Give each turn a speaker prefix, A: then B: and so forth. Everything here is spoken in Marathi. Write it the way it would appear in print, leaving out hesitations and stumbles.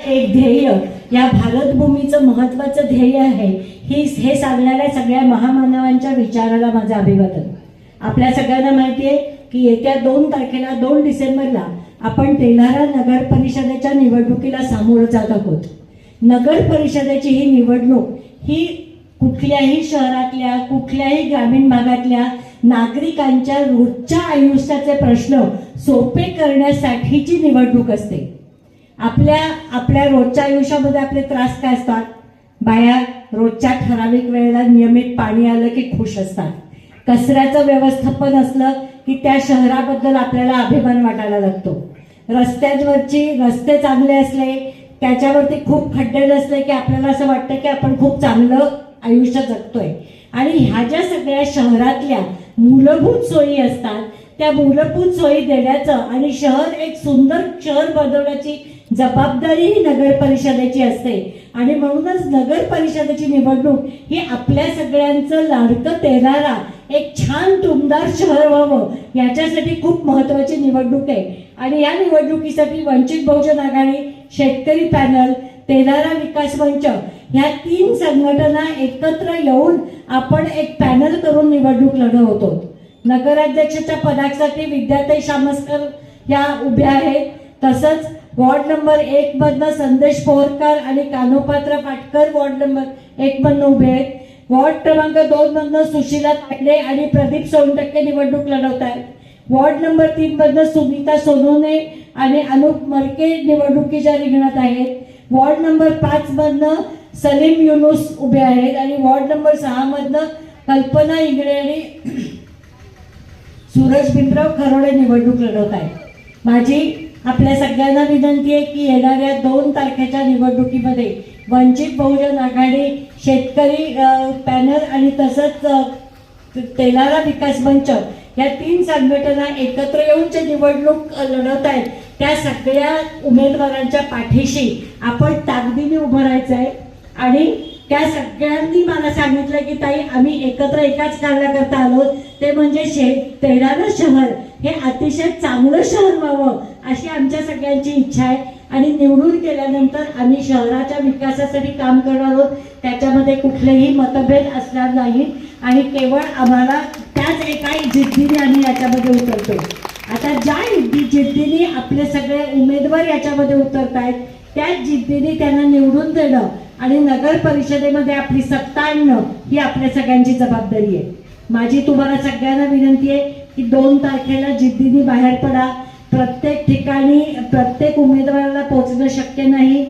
A: एक ध्येय या भारतभूमीचं महत्त्वाचं ध्येय आहे हे सांगणाऱ्या सगळ्या महामानवांच्या विचाराला माझं अभिवादन। आपल्या सगळ्यांना माहिती आहे की येत्या 2 तारखेला 2 डिसेंबरला आपण तेल्हारा नगर परिषदेच्या निवडणुकीला सामोरं जात आहोत। नगर परिषदेची ही निवडणूक ही कुठल्याही शहरातल्या कुठल्याही ग्रामीण भागातल्या नागरिकांच्या रोजच्या आयुष्याचे प्रश्न सोपे करण्यासाठीची निवडणूक असते। आपल्या रोजच्या आयुष्यामध्ये आपले त्रास काय असतात? बाया रोजच्या ठराविक वेळेला नियमित पाणी आलं की खुश असतात। कचऱ्याचं व्यवस्थापन असलं की त्या शहराबद्दल आपल्याला अभिमान वाटायला लागतो। रस्ते चांगले असले, त्याच्यावरती खूप खड्डे नसले की आपल्याला असं वाटतं की आपण खूप चांगलं आयुष्य जगतोय। आणि ह्या ज्या सगळ्या शहरातल्या मूलभूत सोयी असतात त्या मूलभूत सोयी देण्याचं आणि शहर एक सुंदर शहर बनवण्याची जबाबदारी ही नगर परिषदेची असते। आणि म्हणूनच नगर परिषदेची निवडणूक ही आपल्या सगळ्यांचं लाडकं तेल्हारा एक छान टुमदार शहर व्हावं याच्यासाठी खूप महत्त्वाची निवडणूक आहे। आणि या निवडणुकीसाठी वंचित बहुजन आघाडी, शेतकरी पॅनल, तेल्हारा विकास मंच ह्या 3 संघटना एकत्र येऊन आपण एक पॅनल करून निवडणूक लढवतो। नगराध्यक्षाच्या पदासाठी विद्याताई शामसकर या उभ्या आहेत। तसंच वॉर्ड नंबर 1 मधनं संदेश पोहरकर आणि कान्होपात्र पाटकर वॉर्ड नंबर 1 मधनं उभे आहेत। वॉर्ड क्रमांक 2 मधनं सुशीला तांडे आणि प्रदीप सोनटक्के निवडणूक लढवत आहेत। वॉर्ड नंबर 3 मधनं सुनीता सोनोने आणि अनुप मरके निवडणुकीच्या रिंगणात आहेत। वॉर्ड नंबर 5 मधनं सलीम युनुस उभे आहेत आणि वॉर्ड नंबर 6 मधनं कल्पना इंगळे आणि सूरज भिमराव खरोडे निवडणूक लढवत आहेत। माझी आपल्या सगळ्यांना विनंती आहे की येणाऱ्या 2 तारखेच्या निवडणुकीमध्ये वंचित बहुजन आघाडी, शेतकरी पॅनल आणि तसंच तेल्हारा विकास मंच या 3 संघटना एकत्र येऊन जे निवडणूक लढवत आहेत त्या सगळ्या उमेदवारांच्या पाठीशी आपण ताकदीने उभं राहायचं आहे। आणि त्या सगळ्यांनी मला सांगितलं की ताई आम्ही एकत्र एकाच कारणाकरता आलो, ते म्हणजे तेल्हारा शहर हे अतिशय चांगलं शहर व्हावं अशी आमच्या सगळ्यांची इच्छा आहे। आणि निवडून केल्यानंतर आम्ही शहराच्या विकासासाठी काम करणार आहोत, त्याच्यामध्ये कुठलेही मतभेद असणार नाहीत आणि केवळ आम्हाला त्याच एका जिद्दीने आम्ही याच्यामध्ये उतरतो। आता ज्या जिद्दीने आपले सगळे उमेदवार याच्यामध्ये उतरत आहेत त्याच जिद्दीने त्यांना निवडून देणं आणि नगर परिषदेमध्ये आपली सत्ता आणणं ही आपल्या सगळ्यांची जबाबदारी आहे। माझी तुम्हाला सगळ्यांना विनंती आहे की 2 तारखेला जिद्दीने बाहेर पडा। प्रत्येक ठिकाणी प्रत्येक उमेदवाराला पोहोचणं शक्य नाही।